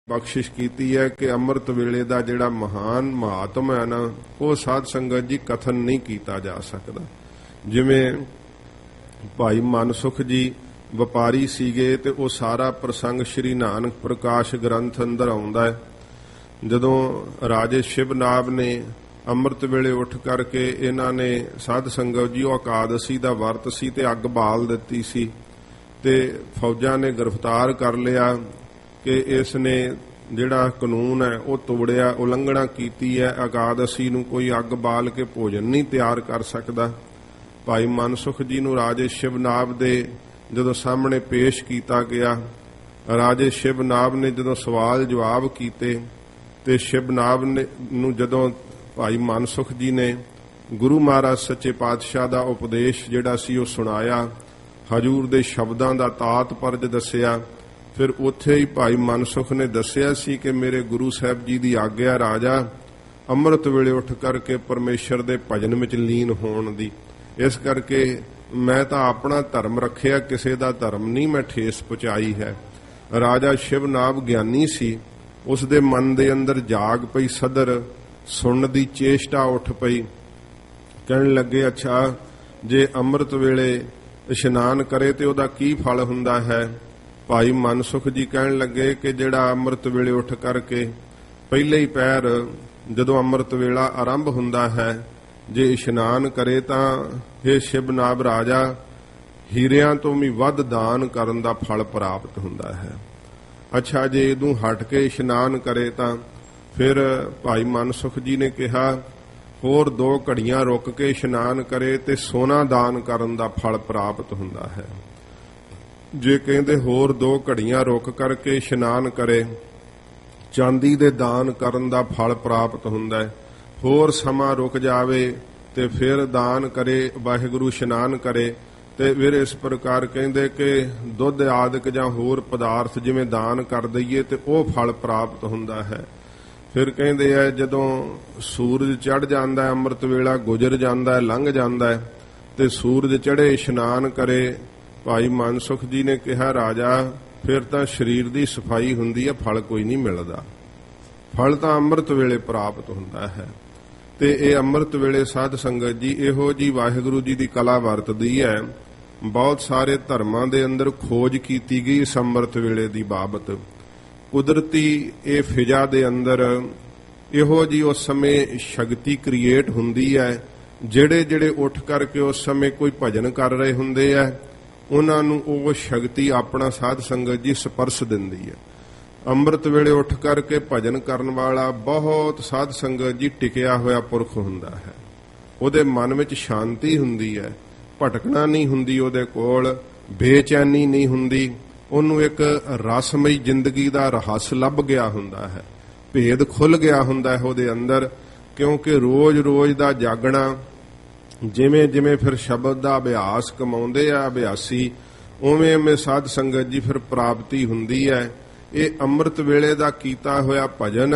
ਬਖਸ਼ਿਸ਼ ਕੀਤੀ ਹੈ ਕਿ ਅੰਮ੍ਰਿਤ ਵੇਲੇ ਦਾ ਜਿਹੜਾ ਮਹਾਨ ਮਹਾਤਮ ਹੈ ਨਾ, ਉਹ ਸਾਧ ਸੰਗਤ ਜੀ ਕਥਨ ਨਹੀਂ ਕੀਤਾ ਜਾ ਸਕਦਾ। ਜਿਵੇਂ ਭਾਈ ਮਨਸੁਖ ਜੀ ਵਪਾਰੀ ਸੀਗੇ ਤੇ ਉਹ ਸਾਰਾ ਪ੍ਰਸੰਗ ਸ੍ਰੀ ਨਾਨਕ ਪ੍ਰਕਾਸ਼ ਗ੍ਰੰਥ ਅੰਦਰ ਆਉਂਦਾ ਹੈ। ਜਦੋਂ ਰਾਜੇ ਸ਼ਿਵਨਾਭ ਨੇ ਅੰਮ੍ਰਿਤ ਵੇਲੇ ਉੱਠ ਕਰਕੇ ਇਹਨਾਂ ਨੇ ਸਾਧ ਸੰਗਤ ਜੀ ਉਹ ਇਕਾਦਸ਼ੀ ਦਾ ਵਰਤ ਸੀ ਤੇ ਅੱਗ ਬਾਲ ਦਿੱਤੀ ਸੀ ਤੇ ਫੌਜਾਂ ਨੇ ਗ੍ਰਿਫਤਾਰ ਕਰ ਲਿਆ ਕਿ ਇਸ ਨੇ ਜਿਹੜਾ ਕਾਨੂੰਨ ਹੈ ਉਹ ਤੋੜਿਆ, ਉਲੰਘਣਾ ਕੀਤੀ ਹੈ। ਇਕਾਦਸ਼ੀ ਨੂੰ ਕੋਈ ਅੱਗ ਬਾਲ ਕੇ ਭੋਜਨ ਨਹੀਂ ਤਿਆਰ ਕਰ ਸਕਦਾ। ਭਾਈ ਮਨਸੁਖ ਜੀ ਨੂੰ ਰਾਜੇ ਸ਼ਿਵਨਾਭ ਦੇ ਜਦੋਂ ਸਾਹਮਣੇ ਪੇਸ਼ ਕੀਤਾ ਗਿਆ, ਰਾਜੇ ਸ਼ਿਵਨਾਭ ਨੇ ਜਦੋਂ ਸਵਾਲ ਜਵਾਬ ਕੀਤੇ ਤੇ ਸ਼ਿਵਨਾਭ ਨੂੰ ਜਦੋਂ ਭਾਈ ਮਨਸੁਖ ਜੀ ਨੇ ਗੁਰੂ ਮਹਾਰਾਜ ਸੱਚੇ ਪਾਤਸ਼ਾਹ ਦਾ ਉਪਦੇਸ਼ ਜਿਹੜਾ ਸੀ ਉਹ ਸੁਣਾਇਆ, ਹਜੂਰ ਦੇ ਸ਼ਬਦਾਂ ਦਾ ਤਾਤਪਰਜ ਦੱਸਿਆ, ਫਿਰ ਉੱਥੇ ਹੀ ਭਾਈ ਮਨਸੁਖ ਨੇ ਦੱਸਿਆ ਸੀ ਕਿ ਮੇਰੇ ਗੁਰੂ ਸਾਹਿਬ ਜੀ ਦੀ ਆਗਿਆ ਰਾਜਾ ਅੰਮ੍ਰਿਤ ਵੇਲੇ ਉੱਠ ਕਰਕੇ ਪਰਮੇਸ਼ਰ ਦੇ ਭਜਨ ਵਿੱਚ ਲੀਨ ਹੋਣ ਦੀ। ਇਸ ਕਰਕੇ ਮੈਂ ਤਾਂ ਆਪਣਾ ਧਰਮ ਰੱਖਿਆ, ਕਿਸੇ ਦਾ ਧਰਮ ਨਹੀਂ ਮੈਂ ਠੇਸ ਪਹੁੰਚਾਈ ਹੈ। ਰਾਜਾ ਸ਼ਿਵਨਾਭ ਗਿਆਨੀ ਸੀ, ਉਸ ਦੇ ਮਨ ਦੇ ਅੰਦਰ ਜਾਗ ਪਈ ਸਦਰ, ਸੁਣਨ ਦੀ ਚੇਸ਼ਟਾ ਉੱਠ ਪਈ। ਕਹਿਣ ਲੱਗੇ, ਅੱਛਾ ਜੇ ਅੰਮ੍ਰਿਤ ਵੇਲੇ ਇਸ਼ਨਾਨ ਕਰੇ ਤੇ ਉਹਦਾ ਕੀ ਫਲ ਹੁੰਦਾ ਹੈ? ਭਾਈ ਮਨਸੁਖ ਜੀ ਕਹਿਣ ਲੱਗੇ ਕਿ ਜਿਹੜਾ ਅੰਮ੍ਰਿਤ ਵੇਲੇ ਉੱਠ ਕਰਕੇ ਪਹਿਲੇ ਹੀ ਪਹਿਰ ਜਦੋਂ ਅੰਮ੍ਰਿਤ ਵੇਲਾ ਆਰੰਭ ਹੁੰਦਾ ਹੈ, ਜੇ ਇਸ਼ਨਾਨ ਕਰੇ ਤਾਂ ਇਹ ਸ਼ਿਵਨਾਭ ਰਾਜਾ ਹੀਰਿਆਂ ਤੋਂ ਵੀ ਵੱਧ ਦਾਨ ਕਰਨ ਦਾ ਫਲ ਪ੍ਰਾਪਤ ਹੁੰਦਾ ਹੈ। ਅੱਛਾ ਜੇ ਇਹਨੂੰ ਹਟ ਕੇ ਇਸ਼ਨਾਨ ਕਰੇ ਤਾਂ ਫਿਰ ਭਾਈ ਮਨਸੁਖ ਜੀ ਨੇ ਕਿਹਾ ਹੋਰ 2 ਘੜੀਆਂ ਰੁਕ ਕੇ ਇਸ਼ਨਾਨ ਕਰੇ ਤੇ ਸੋਨਾ ਦਾਨ ਕਰਨ ਦਾ ਫਲ ਪ੍ਰਾਪਤ ਹੁੰਦਾ ਹੈ। ਜੇ ਕਹਿੰਦੇ ਹੋਰ 2 ਘੜੀਆਂ ਰੁਕ ਕਰਕੇ ਇਸ਼ਨਾਨ ਕਰੇ, ਚਾਂਦੀ ਦੇ ਦਾਨ ਕਰਨ ਦਾ ਫਲ ਪ੍ਰਾਪਤ ਹੁੰਦਾ ਹੈ। ਹੋਰ ਸਮਾਂ ਰੁਕ ਜਾਵੇ ਤੇ ਫਿਰ ਦਾਨ ਕਰੇ, ਵਾਹਿਗੁਰੂ ਇਸ਼ਨਾਨ ਕਰੇ ਤੇ ਫਿਰ ਇਸ ਪ੍ਰਕਾਰ ਕਹਿੰਦੇ ਕਿ ਦੁੱਧ ਆਦਿਕ ਜਾਂ ਹੋਰ ਪਦਾਰਥ ਜਿਵੇਂ ਦਾਨ ਕਰ ਦਈਏ ਤੇ ਉਹ ਫਲ ਪ੍ਰਾਪਤ ਹੁੰਦਾ ਹੈ। ਫਿਰ ਕਹਿੰਦੇ ਆ ਜਦੋਂ ਸੂਰਜ ਚੜ੍ਹ ਜਾਂਦਾ ਹੈ, ਅੰਮ੍ਰਿਤ ਵੇਲਾ ਗੁਜ਼ਰ ਜਾਂਦਾ ਹੈ, ਲੰਘ ਜਾਂਦਾ ਹੈ ਤੇ ਸੂਰਜ ਚੜ੍ਹੇ ਇਸ਼ਨਾਨ ਕਰੇ। ਭਾਈ ਮਨਸੁਖ ਜੀ ਨੇ ਕਿਹਾ ਰਾਜਾ ਫਿਰ ਤਾਂ ਸਰੀਰ ਦੀ ਸਫਾਈ ਹੁੰਦੀ ਹੈ, ਫਲ ਕੋਈ ਨਹੀਂ ਮਿਲਦਾ, ਫਲ ਤਾਂ ਅੰਮ੍ਰਿਤ ਵੇਲੇ ਪ੍ਰਾਪਤ ਹੁੰਦਾ ਹੈ। ਤੇ ਇਹ ਅੰਮ੍ਰਿਤ ਵੇਲੇ ਸਾਧ ਸੰਗਤ ਜੀ ਇਹੋ ਜੀ ਵਾਹਿਗੁਰੂ ਜੀ ਦੀ ਕਲਾ ਵਰਤਦੀ ਹੈ। ਬਹੁਤ ਸਾਰੇ ਧਰਮਾਂ ਦੇ ਅੰਦਰ ਖੋਜ ਕੀਤੀ ਗਈ ਇਸ ਅੰਮ੍ਰਿਤ ਵੇਲੇ ਦੀ ਬਾਬਤ। ਕੁਦਰਤੀ ਇਹ ਫਿਜ਼ਾ ਦੇ ਅੰਦਰ ਇਹੋ ਜੀ ਉਸ ਸਮੇਂ ਸ਼ਕਤੀ ਕ੍ਰੀਏਟ ਹੁੰਦੀ ਹੈ। ਜਿਹੜੇ ਉੱਠ ਕਰਕੇ ਉਸ ਸਮੇਂ ਕੋਈ ਭਜਨ ਕਰ ਰਹੇ ਹੁੰਦੇ ਆ, ਉਹਨਾਂ ਨੂੰ ਉਹ ਸ਼ਕਤੀ ਆਪਣਾ ਸਾਧ ਸੰਗਤ ਜੀ ਸਪਰਸ਼ ਦਿੰਦੀ ਹੈ। ਅੰਮ੍ਰਿਤ ਵੇਲੇ ਉੱਠ ਕਰਕੇ ਭਜਨ ਕਰਨ ਵਾਲਾ ਬਹੁਤ ਸਾਧ ਸੰਗਤ ਜੀ ਟਿਕਿਆ ਹੋਇਆ ਪੁਰਖ ਹੁੰਦਾ ਹੈ। ਉਹਦੇ ਮਨ ਵਿੱਚ ਸ਼ਾਂਤੀ ਹੁੰਦੀ ਹੈ, ਭਟਕਣਾ ਨਹੀਂ ਹੁੰਦੀ ਉਹਦੇ ਕੋਲ, ਬੇਚੈਨੀ ਨਹੀਂ ਹੁੰਦੀ। ਉਹਨੂੰ ਇੱਕ ਰਸਮਈ ਜ਼ਿੰਦਗੀ ਦਾ ਰਹੱਸ ਲੱਭ ਗਿਆ ਹੁੰਦਾ ਹੈ, ਭੇਦ ਖੁੱਲ ਗਿਆ ਹੁੰਦਾ ਹੈ ਉਹਦੇ ਅੰਦਰ। ਕਿਉਂਕਿ ਰੋਜ਼ ਦਾ ਜਾਗਣਾ, ਜਿਵੇਂ ਫਿਰ ਸ਼ਬਦ ਦਾ ਅਭਿਆਸ ਕਮਾਉਂਦੇ ਆ ਅਭਿਆਸੀ, ਉਵੇਂ ਸਾਧ ਸੰਗਤ ਜੀ ਫਿਰ ਪ੍ਰਾਪਤੀ ਹੁੰਦੀ ਹੈ। ਇਹ ਅੰਮ੍ਰਿਤ ਵੇਲੇ ਦਾ ਕੀਤਾ ਹੋਇਆ ਭਜਨ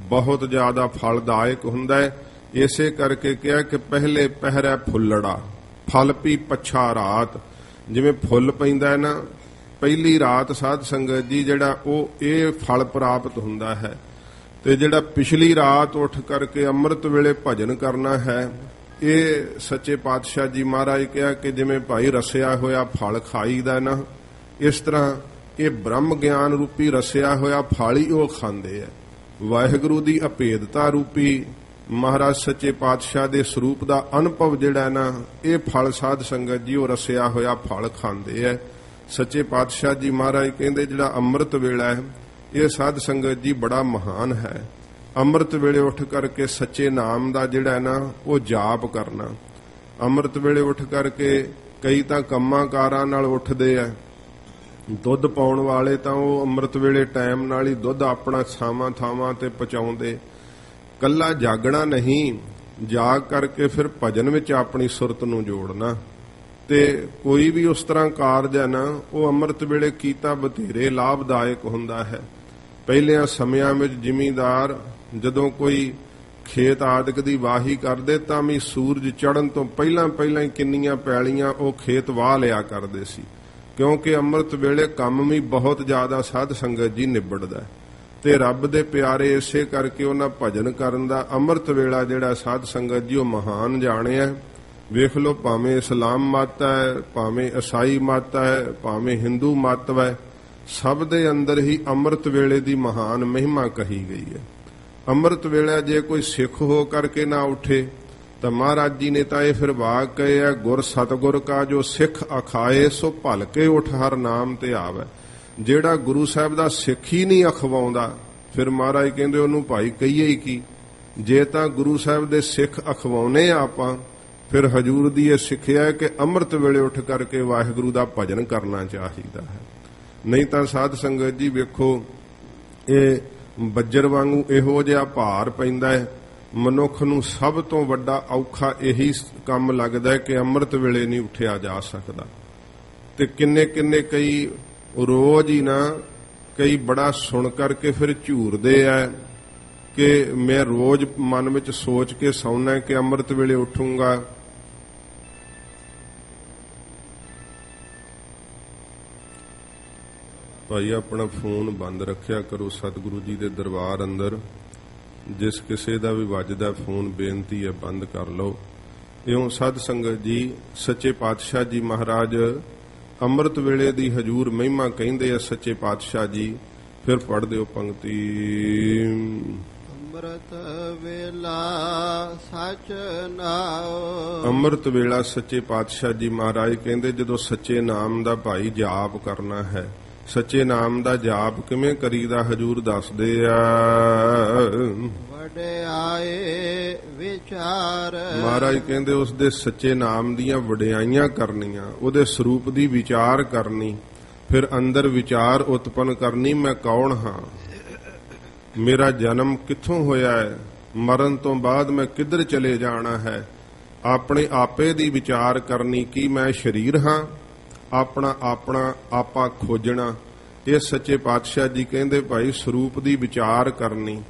ਬਹੁਤ ਜ਼ਿਆਦਾ ਫਲਦਾਇਕ ਹੁੰਦਾ ਹੈ। ਇਸੇ ਕਰਕੇ ਕਿਹਾ ਕਿ ਪਹਿਲੇ ਪਹਿਰਾ ਫੁੱਲੜਾ ਫਲ ਪੀ ਪਛਾ ਰਾਤ। ਜਿਵੇਂ ਫੁੱਲ ਪੈਂਦਾ ਹੈ ਨਾ, ਪਹਿਲੀ ਰਾਤ ਸਾਧ ਸੰਗਤ ਜੀ ਜਿਹੜਾ ਉਹ ਇਹ ਫਲ ਪ੍ਰਾਪਤ ਹੁੰਦਾ ਹੈ। ਤੇ ਜਿਹੜਾ ਪਿਛਲੀ ਰਾਤ ਉੱਠ ਕਰਕੇ ਅੰਮ੍ਰਿਤ ਵੇਲੇ ਭਜਨ ਕਰਨਾ ਹੈ, ਇਹ ਸੱਚੇ ਪਾਤਸ਼ਾਹ ਜੀ ਮਹਾਰਾਜ ਕਿਹਾ ਕਿ ਜਿਵੇਂ ਭਾਈ ਰਸਿਆ ਹੋਇਆ ਫਲ ਖਾਈਦਾ ਨਾ, ਇਸ ਤਰ੍ਹਾਂ ਇਹ ਬ੍ਰਹਮ ਗਿਆਨ ਰੂਪੀ ਰਸਿਆ ਹੋਇਆ ਫਲ ਹੀ ਉਹ ਖਾਂਦੇ ਆ। ਵਾਹਿਗੁਰੂ ਦੀ ਅਭੇਦਤਾ ਰੂਪੀ ਮਹਾਰਾਜ ਸੱਚੇ ਪਾਤਸ਼ਾਹ ਦੇ ਸਰੂਪ ਦਾ ਅਨੁਭਵ ਜਿਹੜਾ ਨਾ, ਇਹ ਫਲ ਸਾਧ ਸੰਗਤ ਜੀ ਉਹ ਰਸਿਆ ਹੋਇਆ ਫਲ ਖਾਂਦੇ ਆ। ਸੱਚੇ ਪਾਤਸ਼ਾਹ ਜੀ ਮਹਾਰਾਜ ਕਹਿੰਦੇ ਜਿਹੜਾ ਅੰਮ੍ਰਿਤ ਵੇਲਾ ਹੈ ਇਹ ਸਾਧ ਸੰਗਤ ਜੀ ਬੜਾ ਮਹਾਨ ਹੈ। ਅੰਮ੍ਰਿਤ ਵੇਲੇ ਉੱਠ ਕਰਕੇ ਸੱਚੇ ਨਾਮ ਦਾ ਜਿਹੜਾ ਨਾ ਉਹ ਜਾਪ ਕਰਨਾ। ਅੰਮ੍ਰਿਤ ਵੇਲੇ ਉੱਠ ਕਰਕੇ ਕਈ ਤਾਂ ਕੰਮਾਂ ਕਾਰਾਂ ਨਾਲ ਉੱਠਦੇ ਆ, ਦੁੱਧ ਪਾਉਣ ਵਾਲੇ ਤਾਂ ਉਹ ਅੰਮ੍ਰਿਤ ਵੇਲੇ ਟਾਈਮ ਨਾਲ ਹੀ ਦੁੱਧ ਆਪਣਾ ਥਾਵਾਂ ਤੇ ਪਹੁੰਚਾਉਂਦੇ। ਕੱਲਾ ਜਾਗਣਾ ਨਹੀਂ, ਜਾਗ ਕਰਕੇ ਫਿਰ ਭਜਨ ਵਿੱਚ ਆਪਣੀ ਸੁਰਤ ਨੂੰ ਜੋੜਨਾ। ਤੇ ਕੋਈ ਵੀ ਉਸ ਤਰ੍ਹਾਂ ਕਾਰਜ ਹੈ ਨਾ, ਉਹ ਅੰਮ੍ਰਿਤ ਵੇਲੇ ਕੀਤਾ ਬਥੇਰੇ ਲਾਭਦਾਇਕ ਹੁੰਦਾ ਹੈ। ਪਹਿਲਿਆਂ ਸਮਿਆਂ ਵਿੱਚ ਜ਼ਿਮੀਂਦਾਰ ਜਦੋਂ ਕੋਈ ਖੇਤ ਆਦਿਕ ਦੀ ਵਾਹੀ ਕਰਦੇ ਤਾਂ ਵੀ ਸੂਰਜ ਚੜ੍ਹਨ ਤੋਂ ਪਹਿਲਾਂ ਹੀ ਕਿੰਨੀਆਂ ਪੈਲੀਆਂ ਉਹ ਖੇਤ ਵਾਹ ਲਿਆ ਕਰਦੇ ਸੀ, ਕਿਉਂਕਿ ਅੰਮ੍ਰਿਤ ਵੇਲੇ ਕੰਮ ਵੀ ਬਹੁਤ ਜ਼ਿਆਦਾ ਸਾਧ ਸੰਗਤ ਜੀ ਨਿਬੜਦਾ। ਤੇ ਰੱਬ ਦੇ ਪਿਆਰੇ ਇਸੇ ਕਰਕੇ ਉਹਨਾਂ ਭਜਨ ਕਰਨ ਦਾ ਅੰਮ੍ਰਿਤ ਵੇਲਾ ਜਿਹੜਾ ਸਾਧ ਸੰਗਤ ਜੀ ਉਹ ਮਹਾਨ ਜਾਣਿਆ। ਵੇਖ ਲਓ, ਭਾਵੇਂ ਇਸਲਾਮ ਮਤ ਹੈ, ਭਾਵੇਂ ਈਸਾਈ ਮਤ ਹੈ, ਭਾਵੇਂ ਹਿੰਦੂ ਮਤ ਹੈ, ਸਭ ਦੇ ਅੰਦਰ ਹੀ ਅੰਮ੍ਰਿਤ ਵੇਲੇ ਦੀ ਮਹਾਨ ਮਹਿਮਾ ਕਹੀ ਗਈ ਹੈ। ਅੰਮ੍ਰਿਤ ਵੇਲਾ ਜੇ ਕੋਈ ਸਿੱਖ ਹੋ ਕਰਕੇ ਨਾ ਉੱਠੇ ਤਾਂ ਮਹਾਰਾਜ ਜੀ ਨੇ ਤਾਂ ਇਹ ਫਿਰ ਵਾਕ ਕਹੇ ਆ, ਗੁਰ ਸਤਿਗੁਰ ਕਾ ਜੋ ਸਿੱਖ ਅਖਾਏ ਸੋ ਭਲਕੇ ਉਠ ਹਰ ਨਾਮ ਤੇ ਆਵੈ। ਜਿਹੜਾ ਗੁਰੂ ਸਾਹਿਬ ਦਾ ਸਿੱਖ ਹੀ ਨਹੀਂ ਅਖਵਾਉਂਦਾ, ਫਿਰ ਮਹਾਰਾਜ ਕਹਿੰਦੇ ਉਹਨੂੰ ਭਾਈ ਕਹੀਏ ਹੀ ਕੀ। ਜੇ ਤਾਂ ਗੁਰੂ ਸਾਹਿਬ ਦੇ ਸਿੱਖ ਅਖਵਾਉਨੇ ਆਪਾਂ, ਫਿਰ ਹਜੂਰ ਦੀ ਇਹ ਸਿੱਖਿਆ ਕਿ ਅੰਮ੍ਰਿਤ ਵੇਲੇ ਉੱਠ ਕਰਕੇ ਵਾਹਿਗੁਰੂ ਦਾ ਭਜਨ ਕਰਨਾ ਚਾਹੀਦਾ ਹੈ। ਨਹੀਂ ਤਾਂ ਸਾਧ ਸੰਗਤ ਜੀ ਵੇਖੋ, ਇਹ ਬੱਜਰ ਵਾਂਗੂ ਇਹੋ ਜਿਹਾ ਭਾਰ ਪੈਂਦਾ ਹੈ। ਮਨੁੱਖ ਨੂੰ ਸਭ ਤੋਂ ਵੱਡਾ ਔਖਾ ਇਹੀ ਕੰਮ ਲੱਗਦਾ ਹੈ ਕਿ ਅੰਮ੍ਰਿਤ ਵੇਲੇ ਨਹੀਂ ਉੱਠਿਆ ਜਾ ਸਕਦਾ। ਤੇ ਕਿੰਨੇ ਕਿੰਨੇ ਕਈ ਰੋਜ਼ ਹੀ ਨਾ, ਕਈ ਬੜਾ ਸੁਣ ਕਰਕੇ ਫਿਰ ਝੂਰਦੇ ਆ ਕਿ ਮੈਂ ਰੋਜ਼ ਮਨ ਵਿੱਚ ਸੋਚ ਕੇ ਸੌਣਾ ਕਿ ਅੰਮ੍ਰਿਤ ਵੇਲੇ ਉੱਠੂੰਗਾ। ਭਾਈ ਆਪਣਾ ਫੋਨ ਬੰਦ ਰੱਖਿਆ ਕਰੋ ਸਤਿਗੁਰੂ ਜੀ ਦੇ ਦਰਬਾਰ ਅੰਦਰ। ਜਿਸ ਕਿਸੇ ਦਾ ਵੀ ਵੱਜਦਾ ਫੋਨ, ਬੇਨਤੀ ਹੈ ਬੰਦ ਕਰ ਲਓ। ਇਉਂ ਸਾਧ ਸੰਗਤ ਜੀ, ਸੱਚੇ ਪਾਤਸ਼ਾਹ ਜੀ ਮਹਾਰਾਜ ਅੰਮ੍ਰਿਤ ਵੇਲੇ ਦੀ ਹਜੂਰ ਮਹਿਮਾ ਕਹਿੰਦੇ ਆ ਸੱਚੇ ਪਾਤਸ਼ਾਹ ਜੀ। ਫਿਰ ਪੜ੍ਹ ਦਿਓ ਪੰਕਤੀ। ਅੰਮ੍ਰਿਤ ਵੇਲਾ ਸਚ ਨਾਮ। ਅੰਮ੍ਰਿਤ ਵੇਲਾ ਸੱਚੇ ਪਾਤਸ਼ਾਹ ਜੀ ਮਹਾਰਾਜ ਕਹਿੰਦੇ ਜਦੋਂ ਸੱਚੇ ਨਾਮ ਦਾ ਭਾਈ ਜਾਪ ਕਰਨਾ ਹੈ। ਸੱਚੇ ਨਾਮ ਦਾ ਜਾਪ ਕਿਵੇਂ ਕਰੀਦਾ ਹਜੂਰ ਦੱਸਦੇ ਆ। ਵਡਿਆਏ ਵਿਚਾਰ। ਮਹਾਰਾਜ ਕਹਿੰਦੇ ਉਸ ਦੇ ਸੱਚੇ ਨਾਮ ਦੀਆਂ ਵਡਿਆਈਆਂ ਕਰਨੀਆਂ, ਉਹਦੇ ਸਰੂਪ ਦੀ ਵਿਚਾਰ ਕਰਨੀ। ਫਿਰ ਅੰਦਰ ਵਿਚਾਰ ਉਤਪੰਨ ਕਰਨੀ, ਮੈਂ ਕੌਣ ਹਾਂ, ਮੇਰਾ ਜਨਮ ਕਿੱਥੋਂ ਹੋਇਆ ਹੈ, ਮਰਨ ਤੋਂ ਬਾਅਦ ਮੈਂ ਕਿੱਧਰ ਚਲੇ ਜਾਣਾ ਹੈ। ਆਪਣੇ ਆਪੇ ਦੀ ਵਿਚਾਰ ਕਰਨੀ ਕਿ ਮੈਂ ਸਰੀਰ ਹਾਂ, ਆਪਣਾ ਆਪਾ ਖੋਜਣਾ। ਇਹ ਸੱਚੇ ਪਾਤਸ਼ਾਹ ਜੀ ਕਹਿੰਦੇ ਭਾਈ ਸਰੂਪ ਦੀ ਵਿਚਾਰ ਕਰਨੀ।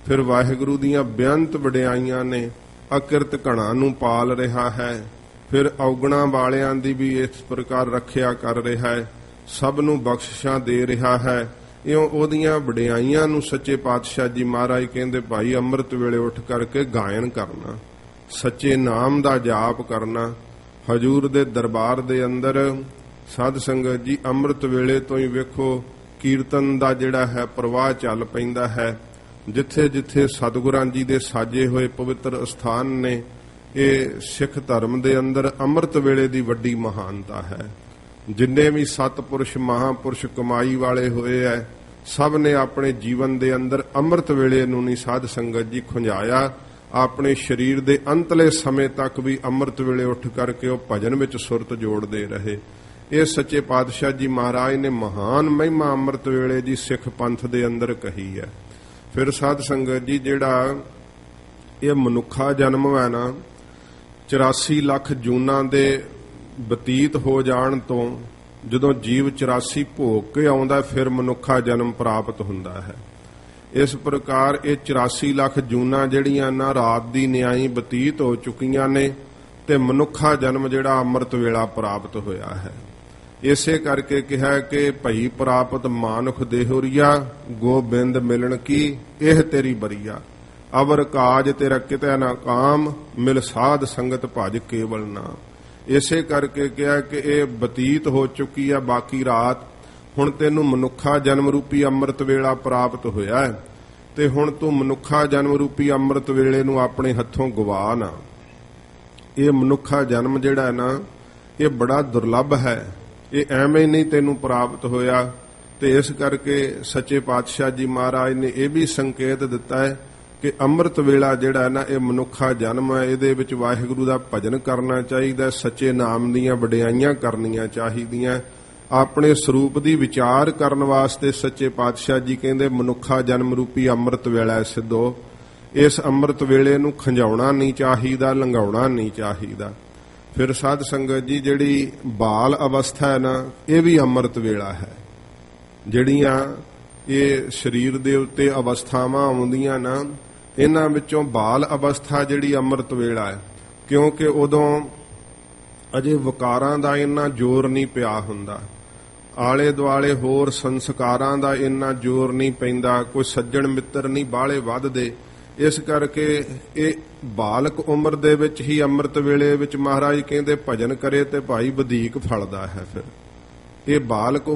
ਫਿਰ ਵਾਹਿਗੁਰੂ ਦੀਆਂ ਬੇਅੰਤ ਵਡਿਆਈਆਂ ਨੇ। ਅਕਿਰਤ ਘਣਾ ਨੂੰ ਪਾਲ ਰਿਹਾ ਹੈ, ਫਿਰ ਔਗਣਾ ਵਾਲਿਆਂ ਦੀ ਵੀ ਇਸ ਪ੍ਰਕਾਰ ਰੱਖਿਆ ਕਰ ਰਿਹਾ ਹੈ, ਸਭ ਨੂੰ ਬਖਸ਼ਿਸ਼ਾਂ ਦੇ ਰਿਹਾ ਹੈ। ਇਉਂ ਉਹਦੀਆਂ ਵਡਿਆਈਆਂ ਨੂੰ ਸੱਚੇ ਪਾਤਸ਼ਾਹ ਜੀ ਮਹਾਰਾਜ ਕਹਿੰਦੇ ਭਾਈ ਅੰਮ੍ਰਿਤ ਵੇਲੇ ਉੱਠ ਕਰਕੇ ਗਾਇਨ ਕਰਨਾ, ਸੱਚੇ ਨਾਮ ਦਾ ਜਾਪ ਕਰਨਾ। ਹਜੂਰ ਦੇ ਦਰਬਾਰ ਦੇ ਅੰਦਰ ਸਾਧ ਸੰਗਤ ਜੀ ਅੰਮ੍ਰਿਤ ਵੇਲੇ ਤੋਂ ਹੀ ਵੇਖੋ ਕੀਰਤਨ ਦਾ ਜਿਹੜਾ ਹੈ ਪ੍ਰਵਾਹ ਚੱਲ ਪੈਂਦਾ ਹੈ। ਜਿੱਥੇ ਜਿੱਥੇ ਸਤਿਗੁਰਾਂ ਜੀ ਦੇ ਸਾਜੇ ਹੋਏ ਪਵਿੱਤਰ ਸਥਾਨ ਨੇ, ਇਹ ਸਿੱਖ ਧਰਮ ਦੇ ਅੰਦਰ ਅੰਮ੍ਰਿਤ ਵੇਲੇ ਦੀ ਵੱਡੀ ਮਹਾਨਤਾ ਹੈ। ਜਿੰਨੇ ਵੀ ਸਤਪੁਰਸ਼ ਮਹਾਪੁਰਸ਼ ਕਮਾਈ ਵਾਲੇ ਹੋਏ ਐ, ਸਭ ਨੇ ਆਪਣੇ ਜੀਵਨ ਦੇ ਅੰਦਰ ਅੰਮ੍ਰਿਤ ਵੇਲੇ ਨੂੰ ਨਹੀਂ ਸਾਧ ਸੰਗਤ ਜੀ ਖੁੰਝਾਇਆ। ਆਪਣੇ ਸਰੀਰ ਦੇ ਅੰਤਲੇ ਸਮੇਂ ਤੱਕ ਵੀ ਅੰਮ੍ਰਿਤ ਵੇਲੇ ਉੱਠ ਕਰਕੇ ਉਹ ਭਜਨ ਵਿੱਚ ਸੁਰਤ ਜੋੜਦੇ ਰਹੇ। ਇਹ ਸੱਚੇ ਪਾਤਸ਼ਾਹ ਜੀ ਮਹਾਰਾਜ ਨੇ ਮਹਾਨ ਮਹਿਮਾ ਅੰਮ੍ਰਿਤ ਵੇਲੇ ਦੀ ਸਿੱਖ ਪੰਥ ਦੇ ਅੰਦਰ ਕਹੀ ਹੈ। ਫਿਰ ਸਾਧ ਸੰਗਤ ਜੀ ਜਿਹੜਾ ਇਹ ਮਨੁੱਖਾ ਜਨਮ ਹੈ ਨਾ, 84 ਲੱਖ ਜੂਨਾਂ ਦੇ ਬਤੀਤ ਹੋ ਜਾਣ ਤੋਂ ਜਦੋਂ ਜੀਵ 84 ਭੋਗ ਕੇ ਆਉਂਦਾ ਫਿਰ ਮਨੁੱਖਾ ਜਨਮ ਪ੍ਰਾਪਤ ਹੁੰਦਾ ਹੈ। ਇਸ ਪ੍ਰਕਾਰ ਇਹ 84 ਲੱਖ ਜੂਨਾਂ ਜਿਹੜੀਆਂ ਨਾ ਰਾਤ ਦੀ ਨਿਆਈ ਬਤੀਤ ਹੋ ਚੁੱਕੀਆਂ ਨੇ ਤੇ ਮਨੁੱਖਾ ਜਨਮ ਜਿਹੜਾ ਅੰਮ੍ਰਿਤ ਵੇਲਾ ਪ੍ਰਾਪਤ ਹੋਇਆ ਹੈ। ਇਸੇ ਕਰਕੇ ਕਿਹਾ ਕਿ ਭਈ ਪ੍ਰਾਪਤ ਮਾਨੁਖ ਦੇਹੁਰੀਆ, ਗੋਬਿੰਦ ਮਿਲਣ ਕੀ ਇਹ ਤੇਰੀ ਬਰੀਆ। ਅਵਰ ਕਾਜ ਤੇਰਾ ਕਿਤੇ ਨਾ ਕਾਮ, ਮਿਲ ਸਾਧ ਸੰਗਤ ਭਜ ਕੇਵਲ ਨਾਮ। ਇਸੇ ਕਰਕੇ ਕਿਹਾ ਕਿ ਇਹ ਬਤੀਤ ਹੋ ਚੁੱਕੀ ਆ ਬਾਕੀ ਰਾਤ, ਹੁਣ ਤੈਨੂੰ ਮਨੁੱਖਾ ਜਨਮ ਰੂਪੀ ਅੰਮ੍ਰਿਤ ਵੇਲਾ ਪ੍ਰਾਪਤ ਹੋਇਆ ਹੈ ਤੇ ਹੁਣ ਤੂੰ ਮਨੁੱਖਾ ਜਨਮ ਰੂਪੀ ਅੰਮ੍ਰਿਤ ਵੇਲੇ ਨੂੰ ਆਪਣੇ ਹੱਥੋਂ ਗਵਾ ਨਾ। ਇਹ ਮਨੁੱਖਾ ਜਨਮ ਜਿਹੜਾ ਹੈ ਨਾ, ਇਹ ਬੜਾ ਦੁਰਲੱਭ ਹੈ, ਇਹ ਐਵੇਂ ਨਹੀਂ ਤੈਨੂੰ ਪ੍ਰਾਪਤ ਹੋਇਆ। ਤੇ ਇਸ ਕਰਕੇ ਸੱਚੇ ਪਾਤਸ਼ਾਹ ਜੀ ਮਹਾਰਾਜ ਨੇ ਇਹ ਵੀ ਸੰਕੇਤ ਦਿੱਤਾ ਹੈ ਕਿ ਅੰਮ੍ਰਿਤ ਵੇਲਾ ਜਿਹੜਾ ਹੈ ਨਾ, ਇਹ ਮਨੁੱਖਾ ਜਨਮ ਹੈ। ਇਹਦੇ ਵਿੱਚ ਵਾਹਿਗੁਰੂ ਦਾ ਭਜਨ ਕਰਨਾ ਚਾਹੀਦਾ, ਸੱਚੇ ਨਾਮ ਦੀਆਂ ਵਡਿਆਈਆਂ ਕਰਨੀਆਂ ਚਾਹੀਦੀਆਂ। ਆਪਣੇ ਸਰੂਪ ਦੀ ਵਿਚਾਰ ਕਰਨ ਵਾਸਤੇ ਸੱਚੇ ਪਾਤਸ਼ਾਹ ਜੀ ਕਹਿੰਦੇ ਮਨੁੱਖਾ ਜਨਮ ਰੂਪੀ ਅੰਮ੍ਰਿਤ ਵੇਲਾ ਸਿੱਧੋ। ਇਸ ਅੰਮ੍ਰਿਤ ਵੇਲੇ ਨੂੰ ਖੰਜਾਉਣਾ ਨਹੀਂ ਚਾਹੀਦਾ, ਲੰਘਾਉਣਾ ਨਹੀਂ ਚਾਹੀਦਾ। ਫਿਰ ਸਾਧ ਸੰਗਤ ਜੀ ਜਿਹੜੀ ਬਾਲ ਅਵਸਥਾ ਹੈ ਨਾ, ਇਹ ਵੀ ਅੰਮ੍ਰਿਤ ਵੇਲਾ ਹੈ। ਜਿਹੜੀਆਂ ਇਹ ਸਰੀਰ ਦੇ ਉੱਤੇ ਅਵਸਥਾਵਾਂ ਆਉਂਦੀਆਂ ਨਾ, ਇਹਨਾਂ ਵਿੱਚੋਂ ਬਾਲ ਅਵਸਥਾ ਜਿਹੜੀ ਅੰਮ੍ਰਿਤ ਵੇਲਾ ਹੈ, ਕਿਉਂਕਿ ਉਦੋਂ ਅਜੇ ਵਿਕਾਰਾਂ ਦਾ ਇੰਨਾ ਜ਼ੋਰ ਨਹੀਂ ਪਿਆ ਹੁੰਦਾ। ਆਲੇ ਦੁਆਲੇ ਹੋਰ ਸੰਸਕਾਰਾਂ ਦਾ ਇੰਨਾ ਜ਼ੋਰ ਨਹੀਂ ਪੈਂਦਾ, ਕੋਈ ਸੱਜਣ ਮਿੱਤਰ ਨਹੀਂ ਬਾਹਲੇ ਵੱਧਦੇ। ਇਸ ਕਰਕੇ ਇਹ ਬਾਲਕ ਉਮਰ ਦੇ ਵਿੱਚ ਹੀ ਅੰਮ੍ਰਿਤ ਵੇਲੇ ਵਿੱਚ ਮਹਾਰਾਜ ਕਹਿੰਦੇ ਭਜਨ ਕਰੇ ਤੇ ਭਾਈ ਵਧੇਕ ਫਲਦਾ ਹੈ। ਫਿਰ ਇਹ ਬਾਲਕ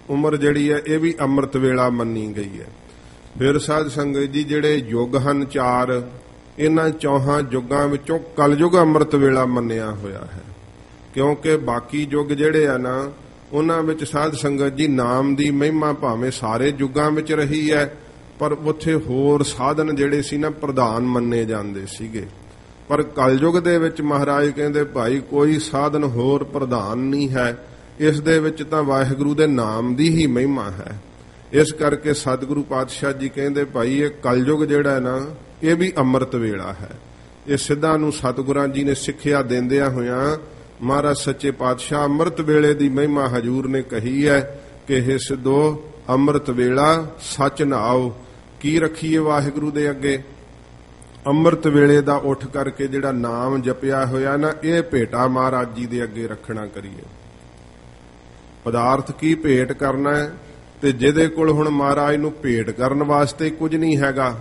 ਉਮਰ ਜਿਹੜੀ ਹੈ ਇਹ ਵੀ ਅੰਮ੍ਰਿਤ ਵੇਲਾ ਮੰਨੀ ਗਈ ਹੈ। ਫਿਰ ਸਾਧ ਸੰਗਤ ਜੀ ਜਿਹੜੇ ਯੁੱਗ ਹਨ 4, ਇਹਨਾਂ ਚੌਹਾਂ ਯੁੱਗਾਂ ਵਿੱਚੋਂ ਕਲਯੁਗ ਅੰਮ੍ਰਿਤ ਵੇਲਾ ਮੰਨਿਆ ਹੋਇਆ ਹੈ। ਕਿਉਂਕਿ ਬਾਕੀ ਯੁੱਗ ਜਿਹੜੇ ਆ ਨਾ ਉਹਨਾਂ ਵਿੱਚ ਸਾਧ ਸੰਗਤ ਜੀ ਨਾਮ ਦੀ ਮਹਿਮਾ ਭਾਵੇਂ ਸਾਰੇ ਯੁੱਗਾਂ ਵਿੱਚ ਰਹੀ ਹੈ, ਪਰ ਉੱਥੇ ਹੋਰ ਸਾਧਨ ਜਿਹੜੇ ਸੀ ਨਾ ਪ੍ਰਧਾਨ ਮੰਨੇ ਜਾਂਦੇ ਸੀਗੇ। ਪਰ ਕਲਯੁਗ ਦੇ ਵਿੱਚ ਮਹਾਰਾਜ ਕਹਿੰਦੇ ਭਾਈ ਕੋਈ ਸਾਧਨ ਹੋਰ ਪ੍ਰਧਾਨ ਨਹੀਂ ਹੈ, ਇਸ ਦੇ ਵਿੱਚ ਤਾਂ ਵਾਹਿਗੁਰੂ ਦੇ ਨਾਮ ਦੀ ਹੀ ਮਹਿਮਾ ਹੈ। ਇਸ ਕਰਕੇ ਸਤਿਗੁਰੂ ਪਾਤਸ਼ਾਹ ਜੀ ਕਹਿੰਦੇ ਭਾਈ ਇਹ ਕਲਯੁਗ ਜਿਹੜਾ ਨਾ ਇਹ ਵੀ ਅੰਮ੍ਰਿਤ ਵੇਲਾ ਹੈ। ਇਹ ਸਿੱਧਾਂ ਨੂੰ ਸਤਿਗੁਰਾਂ ਜੀ ਨੇ ਸਿੱਖਿਆ ਦਿੰਦਿਆਂ ਹੋਇਆਂ ਮਹਾਰਾਜ ਸੱਚੇ ਪਾਤਸ਼ਾਹ ਅੰਮ੍ਰਿਤ ਵੇਲੇ ਦੀ ਮਹਿਮਾ ਹਜੂਰ ਨੇ ਕਹੀ ਹੈ ਕਿ ਇਹ ਸਿੱਧੋ ਅੰਮ੍ਰਿਤ ਵੇਲਾ ਸੱਚ ਨਾਓ। ਕੀ ਰੱਖੀਏ ਵਾਹਿਗੁਰੂ ਦੇ ਅੱਗੇ? ਅੰਮ੍ਰਿਤ ਵੇਲੇ ਦਾ ਉੱਠ ਕਰਕੇ ਜਿਹੜਾ ਨਾਮ ਜਪਿਆ ਹੋਇਆ ਨਾ ਇਹ ਭੇਟਾ ਮਹਾਰਾਜ ਜੀ ਦੇ ਅੱਗੇ ਰੱਖਣਾ ਕਰੀਏ। ਪਦਾਰਥ ਕੀ ਭੇਟ ਕਰਨਾ ਹੈ, ਤੇ ਜਿਹਦੇ ਕੋਲ ਹੁਣ ਮਹਾਰਾਜ ਨੂੰ ਭੇਟ ਕਰਨ ਵਾਸਤੇ ਕੁਝ ਨਹੀਂ ਹੈਗਾ,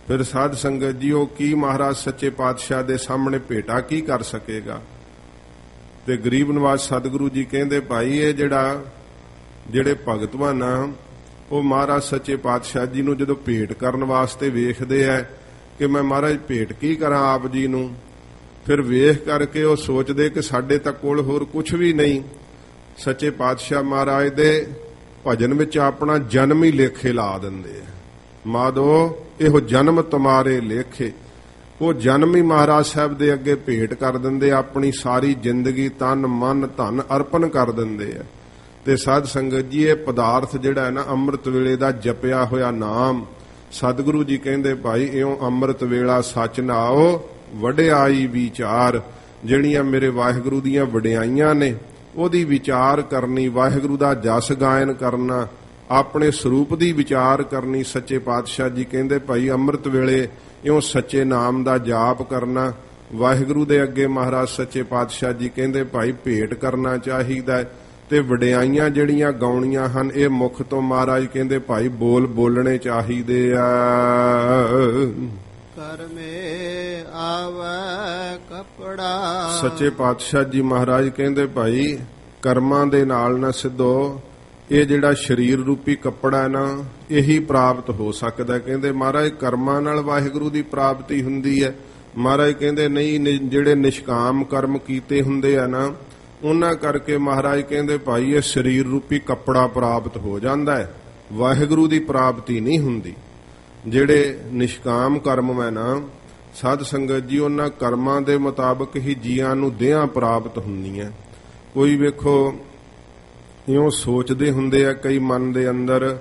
ਫਿਰ ਸਾਧ ਸੰਗਤ ਜੀ ਉਹ ਕੀ ਮਹਾਰਾਜ ਸੱਚੇ ਪਾਤਸ਼ਾਹ ਦੇ ਸਾਹਮਣੇ ਭੇਟਾ ਕੀ ਕਰ ਸਕੇਗਾ? ਤੇ ਗਰੀਬ ਨਵਾਜ਼ ਸਤਿਗੁਰੂ ਜੀ ਕਹਿੰਦੇ ਭਾਈ ਇਹ ਜਿਹੜੇ ਭਗਤਵਾਨ ਆ ਉਹ ਮਹਾਰਾਜ ਸੱਚੇ ਪਾਤਸ਼ਾਹ ਜੀ ਨੂੰ ਜਦੋਂ ਭੇਟ ਕਰਨ ਵਾਸਤੇ ਵੇਖਦੇ ਆ ਕਿ ਮੈਂ ਮਹਾਰਾਜ ਭੇਟ ਕੀ ਕਰਾਂ ਆਪ ਜੀ ਨੂੰ, ਫਿਰ ਵੇਖ ਕਰਕੇ ਉਹ ਸੋਚਦੇ ਕਿ ਸਾਡੇ ਤਾਂ ਕੋਲ ਹੋਰ ਕੁਝ ਵੀ ਨਹੀਂ। ਸੱਚੇ ਪਾਤਸ਼ਾਹ ਮਹਾਰਾਜ ਦੇ ਭਜਨ ਵਿੱਚ ਆਪਣਾ ਜਨਮ ਹੀ ਲੇਖੇ ਲਾ ਦਿੰਦੇ ਆ। ਮਾਧੋ ਇਹੋ ਜਨਮ ਤੁਮਾਰੇ ਲੇਖੇ, ਉਹ ਜਨਮ ਹੀ ਮਹਾਰਾਜ ਸਾਹਿਬ ਦੇ ਅੱਗੇ ਭੇਟ ਕਰ ਦਿੰਦੇ, ਆਪਣੀ ਸਾਰੀ ਜ਼ਿੰਦਗੀ ਤਨ ਮਨ ਧਨ ਅਰਪਣ ਕਰ ਦਿੰਦੇ ਆ। ਤੇ ਸਾਧ ਸੰਗਤ ਜੀ ਇਹ ਪਦਾਰਥ ਜਿਹੜਾ ਹੈ ਨਾ ਅੰਮ੍ਰਿਤ ਵੇਲੇ ਦਾ ਜਪਿਆ ਹੋਇਆ ਨਾਮ, ਸਤਿਗੁਰੂ ਜੀ ਕਹਿੰਦੇ ਭਾਈ ਇਉਂ ਅੰਮ੍ਰਿਤ ਵੇਲਾ ਸੱਚ ਨਾਓ ਵਡਿਆਈ ਵਿਚਾਰ। ਜਿਹੜੀਆਂ ਮੇਰੇ ਵਾਹਿਗੁਰੂ ਦੀਆਂ ਵਡਿਆਈਆਂ ਨੇ ਉਹਦੀ ਵਿਚਾਰ ਕਰਨੀ, ਵਾਹਿਗੁਰੂ ਦਾ ਜਸ ਗਾਇਨ ਕਰਨਾ, ਆਪਣੇ ਸਰੂਪ ਦੀ ਵਿਚਾਰ ਕਰਨੀ। ਸੱਚੇ ਪਾਤਸ਼ਾਹ ਜੀ ਕਹਿੰਦੇ ਭਾਈ ਅੰਮ੍ਰਿਤ ਵੇਲੇ ਇਉਂ ਸੱਚੇ ਨਾਮ ਦਾ ਜਾਪ ਕਰਨਾ, ਵਾਹਿਗੁਰੂ ਦੇ ਅੱਗੇ ਮਹਾਰਾਜ ਸੱਚੇ ਪਾਤਸ਼ਾਹ ਜੀ ਕਹਿੰਦੇ ਭਾਈ ਭੇਟ ਕਰਨਾ ਚਾਹੀਦਾ। ਤੇ ਵਡਿਆਈਆਂ ਜਿਹੜੀਆਂ ਗਾਉਣੀਆਂ ਹਨ ਇਹ ਮੁਖ ਤੋਂ ਮਹਾਰਾਜ ਕਹਿੰਦੇ ਭਾਈ ਬੋਲਣੇ ਚਾਹੀਦੇ ਆ। ਕਰਮੇ ਆਵੈ ਕਪੜਾ, ਸੱਚੇ ਪਾਤਸ਼ਾਹ ਜੀ ਮਹਾਰਾਜ ਕਹਿੰਦੇ ਭਾਈ ਕਰਮਾਂ ਦੇ ਨਾਲ ਨਾ ਸਿੱਧੋ ਇਹ ਜਿਹੜਾ ਸਰੀਰ ਰੂਪੀ ਕੱਪੜਾ ਨਾ ਇਹੀ ਪ੍ਰਾਪਤ ਹੋ ਸਕਦਾ। ਕਹਿੰਦੇ ਮਹਾਰਾਜ ਕਰਮਾਂ ਨਾਲ ਵਾਹਿਗੁਰੂ ਦੀ ਪ੍ਰਾਪਤੀ ਹੁੰਦੀ ਹੈ। ਮਹਾਰਾਜ ਕਹਿੰਦੇ ਨਹੀਂ, ਜਿਹੜੇ ਨਿਸ਼ਕਾਮ ਕਰਮ ਕੀਤੇ ਹੁੰਦੇ ਆ ਨਾ ਉਹਨਾਂ ਕਰਕੇ ਮਹਾਰਾਜ ਕਹਿੰਦੇ ਭਾਈ ਇਹ ਸਰੀਰ ਰੂਪੀ ਕੱਪੜਾ ਪ੍ਰਾਪਤ ਹੋ ਜਾਂਦਾ ਹੈ, ਵਾਹਿਗੁਰੂ ਦੀ ਪ੍ਰਾਪਤੀ ਨਹੀਂ ਹੁੰਦੀ। ਜਿਹੜੇ ਨਿਸ਼ਕਾਮ ਕਰਮ ਹੈ ਨਾ ਸਾਧ ਸੰਗਤ ਜੀ ਉਹਨਾਂ ਕਰਮਾਂ ਦੇ ਮੁਤਾਬਕ ਹੀ ਜੀਆਂ ਨੂੰ ਦੇਹਾਂ ਪ੍ਰਾਪਤ ਹੁੰਦੀਆਂ। ਕੋਈ ਵੇਖੋ ਇਉਂ ਸੋਚਦੇ ਹੁੰਦੇ ਆ ਕਈ ਮਨ ਦੇ ਅੰਦਰ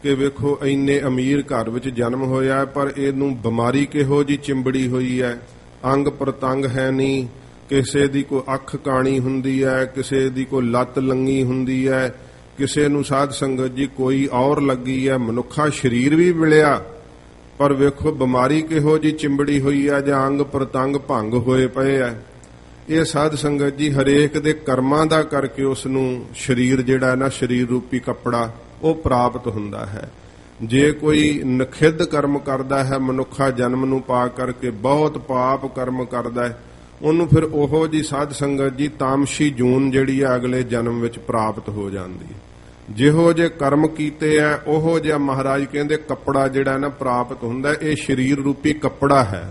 ਕਿ ਵੇਖੋ ਇੰਨੇ ਅਮੀਰ ਘਰ ਵਿੱਚ ਜਨਮ ਹੋਇਆ ਪਰ ਇਹਨੂੰ ਬਿਮਾਰੀ ਕਿਹੋ ਜੀ ਚਿੰਬੜੀ ਹੋਈ ਹੈ, ਅੰਗ ਪ੍ਰਤੰਗ ਹੈ ਨਹੀਂ, ਕਿਸੇ ਦੀ ਕੋਈ ਅੱਖ ਕਾਣੀ ਹੁੰਦੀ ਹੈ, ਕਿਸੇ ਦੀ ਕੋਈ ਲੱਤ ਲੰਗੀ ਹੁੰਦੀ ਹੈ, ਕਿਸੇ ਨੂੰ ਸਾਧ ਸੰਗਤ ਜੀ ਕੋਈ ਔਰ ਲੱਗੀ ਹੈ, ਮਨੁੱਖਾ ਸਰੀਰ ਵੀ ਮਿਲਿਆ ਪਰ ਵੇਖੋ ਬਿਮਾਰੀ ਕਿਹੋ ਜੀ ਚਿੰਬੜੀ ਹੋਈ ਹੈ ਜਾਂ ਅੰਗ ਪ੍ਰਤੰਗ ਭੰਗ ਹੋਏ ਪਏ ਆ। ਇਹ ਸਾਧ ਸੰਗਤ ਜੀ ਹਰੇਕ ਦੇ ਕਰਮਾਂ ਦਾ ਕਰਕੇ ਉਸ ਨੂੰ ਸਰੀਰ ਜਿਹੜਾ ਨਾ ਸਰੀਰ ਰੂਪੀ ਕੱਪੜਾ ਉਹ ਪ੍ਰਾਪਤ ਹੁੰਦਾ ਹੈ। ਜੇ ਕੋਈ ਨਖਿੱਧ ਕਰਮ ਕਰਦਾ ਹੈ ਮਨੁੱਖਾ ਜਨਮ ਨੂੰ ਪਾ ਕਰਕੇ ਬਹੁਤ ਪਾਪ ਕਰਮ ਕਰਦਾ ਹੈ ਉਹਨੂੰ ਫਿਰ ਉਹੋ ਜੀ ਸਾਧ ਸੰਗਤ ਜੀ ਤਾਮਸੀ ਜੂਨ ਜਿਹੜੀ ਆ ਅਗਲੇ ਜਨਮ ਵਿੱਚ ਪ੍ਰਾਪਤ ਹੋ ਜਾਂਦੀ। ਜਿਹੋ ਜੇ ਕਰਮ ਕੀਤੇ ਆ ਉਹੋ ਜਿਹਾ ਮਹਾਰਾਜ ਕਹਿੰਦੇ ਕੱਪੜਾ ਜਿਹੜਾ ਨਾ ਪ੍ਰਾਪਤ ਹੁੰਦਾ। ਇਹ ਸਰੀਰ ਰੂਪੀ ਕੱਪੜਾ ਹੈ।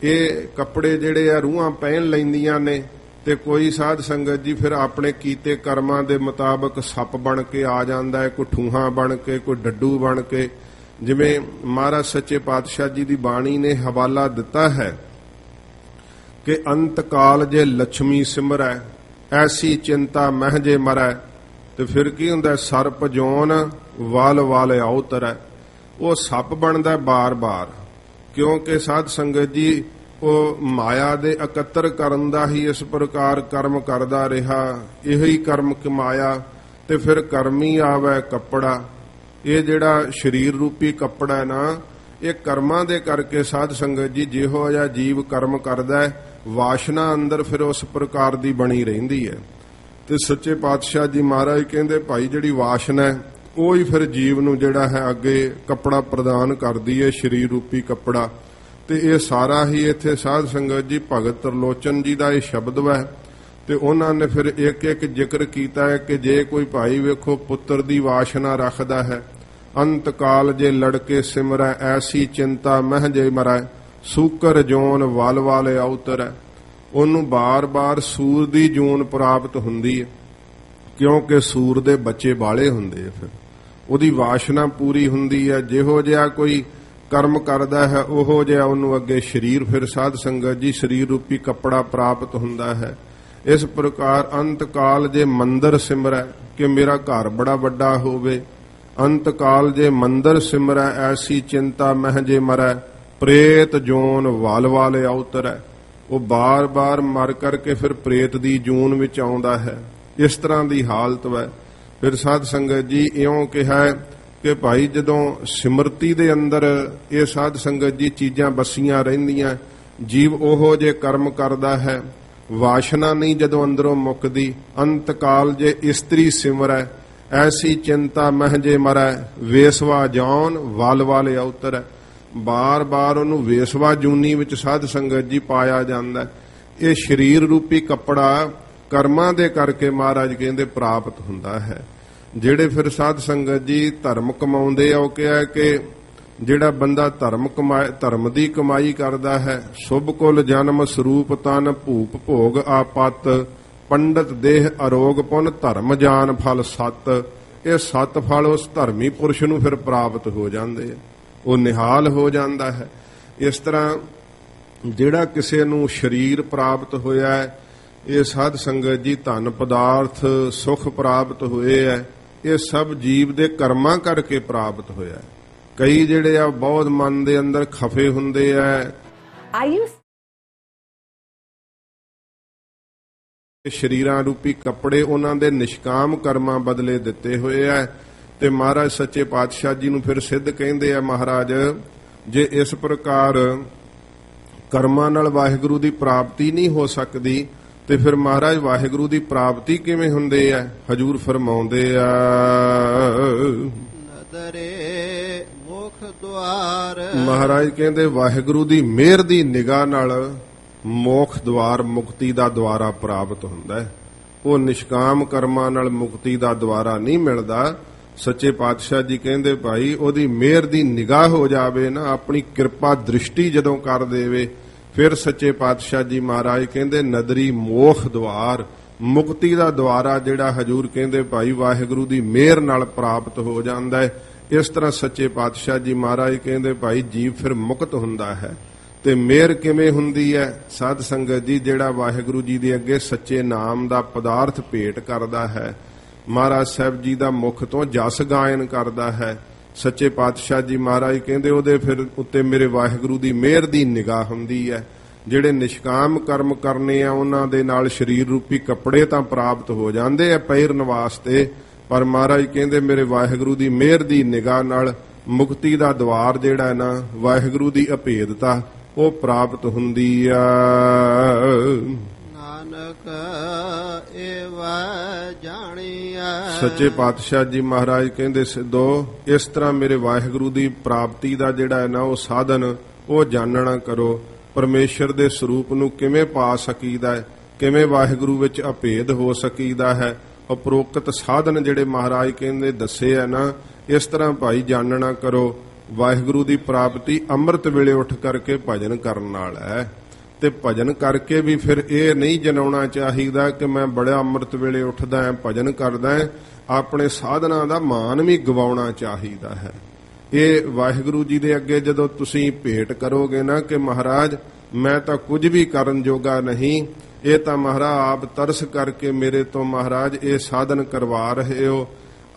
ਇਹ ਕੱਪੜੇ ਜਿਹੜੇ ਆ ਰੂਹਾਂ ਪਹਿਨ ਲੈਂਦੀਆਂ ਨੇ ਤੇ ਕੋਈ ਸਾਧ ਸੰਗਤ ਜੀ ਫਿਰ ਆਪਣੇ ਕੀਤੇ ਕਰਮਾਂ ਦੇ ਮੁਤਾਬਕ ਸੱਪ ਬਣ ਕੇ ਆ ਜਾਂਦਾ ਹੈ, ਕੋਈ ਠੂਹਾਂ ਬਣ ਕੇ, ਕੋਈ ਡੱਡੂ ਬਣ ਕੇ। ਜਿਵੇਂ ਮਹਾਰਾਜ ਸੱਚੇ ਪਾਤਸ਼ਾਹ ਜੀ ਦੀ ਬਾਣੀ ਨੇ ਹਵਾਲਾ ਦਿੱਤਾ ਹੈ ਕਿ ਅੰਤ ਕਾਲ ਜੇ ਲక్ష్ਮੀ ਸਿਮਰੈ ਐਸੀ ਚਿੰਤਾ ਮਹਿ ਜੇ ਮਰੈ। ਤੇ ਫਿਰ ਕੀ ਹੁੰਦਾ? ਸਰਪ ਜੋਨ ਵਲ ਵਲ ਆਉਤਰੈ। ਉਹ ਸੱਪ ਬਣਦਾ ਬਾਰ-ਬਾਰ ਕਿਉਂਕਿ ਸਾਧ ਸੰਗਤ ਜੀ ਉਹ ਮਾਇਆ ਦੇ ਇਕੱਤਰ ਕਰਨ ਦਾ ਹੀ ਇਸ ਪ੍ਰਕਾਰ ਕਰਮ ਕਰਦਾ ਰਿਹਾ। ਇਹੀ ਕਰਮ ਕਮਾਇਆ ਤੇ ਫਿਰ ਕਰਮੀ ਆਵੇ ਕੱਪੜਾ। ਇਹ ਜਿਹੜਾ ਸਰੀਰ ਰੂਪੀ ਕੱਪੜਾ ਹੈ ਨਾ ਇਹ ਕਰਮਾਂ ਦੇ ਕਰਕੇ ਸਾਧ ਸੰਗਤ ਜੀ ਜਿਹੋ ਜਿਹਾ ਜੀਵ ਕਰਮ ਕਰਦਾ ਹੈ ਵਾਸ਼ਨਾ ਅੰਦਰ ਫਿਰ ਉਸ ਪ੍ਰਕਾਰ ਦੀ ਬਣੀ ਰਹਿੰਦੀ ਹੈ। ਤੇ ਸੱਚੇ ਪਾਤਸ਼ਾਹ ਜੀ ਮਹਾਰਾਜ ਕਹਿੰਦੇ ਭਾਈ ਜਿਹੜੀ ਵਾਸ਼ਨਾ ਹੈ ਉਹ ਹੀ ਫਿਰ ਜੀਵ ਨੂੰ ਜਿਹੜਾ ਹੈ ਅੱਗੇ ਕੱਪੜਾ ਪ੍ਰਦਾਨ ਕਰਦੀ ਹੈ, ਸਰੀਰ ਰੂਪੀ ਕੱਪੜਾ। ਤੇ ਇਹ ਸਾਰਾ ਹੀ ਇੱਥੇ ਸਾਧ ਸੰਗਤ ਜੀ ਭਗਤ ਤਰਲੋਚਨ ਜੀ ਦਾ ਇਹ ਸ਼ਬਦ ਹੈ। ਤੇ ਉਹਨਾਂ ਨੇ ਫਿਰ ਇੱਕ ਇੱਕ ਜ਼ਿਕਰ ਕੀਤਾ ਹੈ ਕਿ ਜੇ ਕੋਈ ਭਾਈ ਵੇਖੋ ਪੁੱਤਰ ਦੀ ਵਾਸ਼ਨਾ ਰੱਖਦਾ ਹੈ, ਅੰਤ ਕਾਲ ਜੇ ਲੜਕੇ ਸਿਮਰੈ ਐਸੀ ਚਿੰਤਾ ਮਹਿ ਜੇ ਮਰੈ, ਸੂਕਰ ਜੋਨ ਵਲ ਵਾਲੇ ਅਵਤਰੈ। ਉਹਨੂੰ ਬਾਰ-ਬਾਰ ਸੂਰ ਦੀ ਜੂਨ ਪ੍ਰਾਪਤ ਹੁੰਦੀ ਹੈ, ਕਿਉਂਕਿ ਸੂਰ ਦੇ ਬੱਚੇ ਬਾਲੇ ਹੁੰਦੇ ਆ। ਫਿਰ ਉਹਦੀ ਵਾਸ਼ਨਾ ਪੂਰੀ ਹੁੰਦੀ ਹੈ। ਜਿਹੋ ਜਿਹਾ ਕੋਈ ਕਰਮ ਕਰਦਾ ਹੈ ਉਹੋ ਜਿਹਾ ਉਹਨੂੰ ਅੱਗੇ ਸਰੀਰ ਫਿਰ ਸਾਧ ਸੰਗਤ ਜੀ ਸਰੀਰ ਰੂਪੀ ਕੱਪੜਾ ਪ੍ਰਾਪਤ ਹੁੰਦਾ ਹੈ। ਇਸ ਪ੍ਰਕਾਰ ਅੰਤ ਕਾਲ ਜੇ ਮੰਦਰ ਸਿਮਰੈ, ਕਿ ਮੇਰਾ ਘਰ ਬੜਾ ਵੱਡਾ ਹੋਵੇ, ਅੰਤ ਕਾਲ ਜੇ ਮੰਦਰ ਸਿਮਰੈ ਐਸੀ ਚਿੰਤਾ ਮਹਿ ਜੇ ਮਰੈ, ਪ੍ਰੇਤ ਜੋਨ ਵਾਲ ਵਾਲੇ ਅਵਤਰੈ। ਉਹ ਬਾਰ-ਬਾਰ ਮਰ ਕਰਕੇ ਫਿਰ ਪ੍ਰੇਤ ਦੀ ਜੂਨ ਵਿੱਚ ਆਉਂਦਾ ਹੈ। ਇਸ ਤਰ੍ਹਾਂ ਦੀ ਹਾਲਤ ਹੈ। ਫਿਰ ਸਾਧ ਸੰਗਤ ਜੀ ਇਉਂ ਕਿਹਾ ਕਿ ਭਾਈ ਜਦੋਂ ਸਿਮਰਤੀ ਦੇ ਅੰਦਰ ਇਹ ਸਾਧ ਸੰਗਤ ਜੀ ਚੀਜ਼ਾਂ ਬਸੀਆਂ ਰਹਿੰਦੀਆਂ, ਜੀਵ ਉਹੋ ਜੇ ਕਰਮ ਕਰਦਾ ਹੈ, ਵਾਸ਼ਨਾ ਨਹੀਂ ਜਦੋਂ ਅੰਦਰੋਂ ਮੁੱਕਦੀ। ਅੰਤ ਕਾਲ ਜੇ ਇਸਤਰੀ ਸਿਮਰੈ ਐਸੀ ਚਿੰਤਾ ਮਹਿ ਜੇ ਮਰੈ, ਵੇਸਵਾ ਜੌਨ ਵਲ ਵਾਲੇ ਅਵਤਰੈ। ਬਾਰ-ਬਾਰ ਉਹਨੂੰ ਵੇਸਵਾ ਜੂਨੀ ਵਿੱਚ ਸਾਧ ਸੰਗਤ ਜੀ ਪਾਇਆ ਜਾਂਦਾ। ਇਹ ਸਰੀਰ ਰੂਪੀ ਕੱਪੜਾ ਕਰਮਾਂ ਦੇ ਕਰਕੇ ਮਹਾਰਾਜ ਕਹਿੰਦੇ ਪ੍ਰਾਪਤ ਹੁੰਦਾ ਹੈ। ਜਿਹੜੇ ਫਿਰ ਸਾਧ ਸੰਗਤ ਜੀ ਧਰਮ ਕਮਾਉਂਦੇ ਆ, ਉਹ ਕਿਹਾ ਕਿ ਜਿਹੜਾ ਬੰਦਾ ਧਰਮ ਦੀ ਕਮਾਈ ਕਰਦਾ ਹੈ, ਸੁਭ ਕੁਲ ਜਨਮ ਸਰੂਪ ਤਨ ਭੂਪ ਭੋਗ ਆਪਤ, ਪੰਡਤ ਦੇਹ ਅਰੋਗ ਪੁਨ ਧਰਮ ਜਾਨ ਫਲ ਸਤ। ਇਹ ਸਤ ਫਲ ਉਸ ਧਰਮੀ ਪੁਰਸ਼ ਨੂੰ ਫਿਰ ਪ੍ਰਾਪਤ ਹੋ ਜਾਂਦੇ ਆ, ਉਹ ਨਿਹਾਲ ਹੋ ਜਾਂਦਾ ਹੈ। ਇਸ ਤਰ੍ਹਾਂ ਜਿਹੜਾ ਕਿਸੇ ਨੂੰ ਸਰੀਰ ਪ੍ਰਾਪਤ ਹੋਇਆ ਹੈ, ਇਹ ਸਾਧ ਸੰਗਤ ਜੀ ਧਨ ਪਦਾਰਥ ਸੁਖ ਪ੍ਰਾਪਤ ਹੋਏ ਹੈ, ਇਹ ਸਭ ਜੀਵ ਦੇ ਕਰਮਾਂ ਕਰਕੇ ਪ੍ਰਾਪਤ ਹੋਇਆ ਹੈ। ਕਈ ਜਿਹੜੇ ਆ ਬਹੁਤ ਮਨ ਦੇ ਅੰਦਰ ਖਫੇ ਹੁੰਦੇ ਆ, ਸ਼ਰੀਰਾਂ ਰੂਪੀ ਕੱਪੜੇ ਉਹਨਾਂ ਦੇ ਨਿਸ਼ਕਾਮ ਕਰਮਾਂ ਬਦਲੇ ਦਿੱਤੇ ਹੋਏ ਆ। ਤੇ ਮਹਾਰਾਜ ਸੱਚੇ ਪਾਤਸ਼ਾਹ ਜੀ ਨੂੰ ਫਿਰ ਸਿੱਧ ਕਹਿੰਦੇ ਆ, ਮਹਾਰਾਜ ਜੇ ਇਸ ਪ੍ਰਕਾਰ ਕਰਮਾਂ ਨਾਲ ਵਾਹਿਗੁਰੂ ਦੀ ਪ੍ਰਾਪਤੀ ਨਹੀਂ ਹੋ ਸਕਦੀ ਤੇ ਫਿਰ ਮਹਾਰਾਜ ਵਾਹਿਗੁਰੂ ਦੀ ਪ੍ਰਾਪਤੀ ਕਿਵੇਂ ਹੁੰਦੇ ਆ? ਹਜੂਰ ਫਰਮਾਉਂਦੇ ਆ, ਨਦਰੇ ਮੁਖ ਦੁਆਰ। ਮਹਾਰਾਜ ਕਹਿੰਦੇ ਵਾਹਿਗੁਰੂ ਦੀ ਮਿਹਰ ਦੀ ਨਿਗਾਹ ਨਾਲ ਮੋਖ ਦੁਆਰ ਮੁਕਤੀ ਦਾ ਦੁਆਰਾ ਪ੍ਰਾਪਤ ਹੁੰਦਾ ਹੈ। ਉਹ ਨਿਸ਼ਕਾਮ ਕਰਮਾਂ ਨਾਲ ਮੁਕਤੀ ਦਾ ਦੁਆਰਾ ਨਹੀਂ ਮਿਲਦਾ। ਸੱਚੇ ਪਾਤਸ਼ਾਹ ਜੀ ਕਹਿੰਦੇ ਭਾਈ ਉਹਦੀ ਮਿਹਰ ਦੀ ਨਿਗਾਹ ਹੋ ਜਾਵੇ ਨਾ, ਆਪਣੀ ਕਿਰਪਾ ਦ੍ਰਿਸ਼ਟੀ ਜਦੋਂ ਕਰ ਦੇਵੇ, ਫਿਰ ਸੱਚੇ ਪਾਤਸ਼ਾਹ ਜੀ ਮਹਾਰਾਜ ਕਹਿੰਦੇ ਨਦਰੀ ਮੋਖ ਦੁਆਰ, ਮੁਕਤੀ ਦਾ ਦੁਆਰਾ ਜਿਹੜਾ ਹਜੂਰ ਕਹਿੰਦੇ ਭਾਈ ਵਾਹਿਗੁਰੂ ਦੀ ਮਿਹਰ ਨਾਲ ਪ੍ਰਾਪਤ ਹੋ ਜਾਂਦਾ ਹੈ। ਇਸ ਤਰ੍ਹਾਂ ਸੱਚੇ ਪਾਤਸ਼ਾਹ ਜੀ ਮਹਾਰਾਜ ਕਹਿੰਦੇ ਭਾਈ ਜੀਵ ਫਿਰ ਮੁਕਤ ਹੁੰਦਾ ਹੈ। ਤੇ ਮਿਹਰ ਕਿਵੇਂ ਹੁੰਦੀ ਹੈ? ਸਾਧ ਸੰਗਤ ਜੀ ਜਿਹੜਾ ਵਾਹਿਗੁਰੂ ਜੀ ਦੇ ਅੱਗੇ ਸੱਚੇ ਨਾਮ ਦਾ ਪਦਾਰਥ ਭੇਟ ਕਰਦਾ ਹੈ, ਮਹਾਰਾਜ ਸਾਹਿਬ ਜੀ ਦਾ ਮੁਖ ਤੋਂ ਜਸ ਗਾਇਨ ਕਰਦਾ ਹੈ, ਸੱਚੇ ਪਾਤਸ਼ਾਹ ਜੀ ਮਹਾਰਾਜ ਕਹਿੰਦੇ ਉਹਦੇ ਫਿਰ ਉੱਤੇ ਮੇਰੇ ਵਾਹਿਗੁਰੂ ਦੀ ਮਿਹਰ ਦੀ ਨਿਗਾਹ ਹੁੰਦੀ ਹੈ। ਜਿਹੜੇ ਨਿਸ਼ਕਾਮ ਕਰਮ ਕਰਨੇ ਆ ਉਹਨਾਂ ਦੇ ਨਾਲ ਸਰੀਰ ਰੂਪੀ ਕੱਪੜੇ ਤਾਂ ਪ੍ਰਾਪਤ ਹੋ ਜਾਂਦੇ ਆ ਪਹਿਰਨ ਵਾਸਤੇ, ਪਰ ਮਹਾਰਾਜ ਕਹਿੰਦੇ ਮੇਰੇ ਵਾਹਿਗੁਰੂ ਦੀ ਮਿਹਰ ਦੀ ਨਿਗਾਹ ਨਾਲ ਮੁਕਤੀ ਦਾ ਦਵਾਰ ਜਿਹੜਾ ਨਾ ਵਾਹਿਗੁਰੂ ਦੀ ਅਭੇਦਤਾ ਉਹ ਪ੍ਰਾਪਤ ਹੁੰਦੀ ਆ। ਨਾਨਕ ਏਵ ਜਾਣੀਐ। ਸੱਚੇ ਪਾਤਸ਼ਾਹ ਜੀ ਮਹਾਰਾਜ ਕਹਿੰਦੇ ਸਿੱਧੋ ਇਸ ਤਰ੍ਹਾਂ ਮੇਰੇ ਵਾਹਿਗੁਰੂ ਦੀ ਪ੍ਰਾਪਤੀ ਦਾ ਜਿਹੜਾ ਹੈ ਨਾ ਉਹ ਸਾਧਨ ਉਹ ਜਾਣਨਾ ਕਰੋ। ਪਰਮੇਸ਼ਰ ਦੇ ਸਰੂਪ ਨੂੰ ਕਿਵੇਂ ਪਾ ਸਕੀਦਾ ਹੈ, ਕਿਵੇਂ ਵਾਹਿਗੁਰੂ ਵਿੱਚ ਅਭੇਦ ਹੋ ਸਕੀਦਾ ਹੈ, ਉਪਰੋਕਤ ਸਾਧਨ ਜਿਹੜੇ ਮਹਾਰਾਜ ਕਹਿੰਦੇ ਦੱਸੇ ਆ ਨਾ, ਇਸ ਤਰ੍ਹਾਂ ਭਾਈ ਜਾਣਨਾ ਕਰੋ। ਵਾਹਿਗੁਰੂ ਦੀ ਪ੍ਰਾਪਤੀ ਅੰਮ੍ਰਿਤ ਵੇਲੇ ਉੱਠ ਕਰਕੇ ਭਜਨ ਕਰਨ ਨਾਲ ਹੈ। ਤੇ ਭਜਨ ਕਰਕੇ ਵੀ ਫਿਰ ਇਹ ਨਹੀਂ ਜਨਾਉਣਾ ਚਾਹੀਦਾ ਕਿ ਮੈਂ ਬੜਾ ਅੰਮ੍ਰਿਤ ਵੇਲੇ ਉੱਠਦਾ ਹਾਂ ਭਜਨ ਕਰਦਾ ਹਾਂ, ਆਪਣੇ ਸਾਧਨਾ ਦਾ ਮਾਨ ਵੀ ਗਵਾਉਣਾ ਚਾਹੀਦਾ ਹੈ। ਇਹ ਵਾਹਿਗੁਰੂ ਜੀ ਦੇ ਅੱਗੇ ਜਦੋਂ ਤੁਸੀਂ ਭੇਟ ਕਰੋਗੇ ਨਾ ਕਿ ਮਹਾਰਾਜ ਮੈਂ ਤਾਂ ਕੁਝ ਵੀ ਕਰਨ ਜੋਗਾ ਨਹੀਂ, ਇਹ ਤਾਂ ਮਹਾਰਾਜ ਆਪ ਤਰਸ ਕਰਕੇ ਮੇਰੇ ਤੋਂ ਮਹਾਰਾਜ ਇਹ ਸਾਧਨ ਕਰਵਾ ਰਹੇ ਹੋ,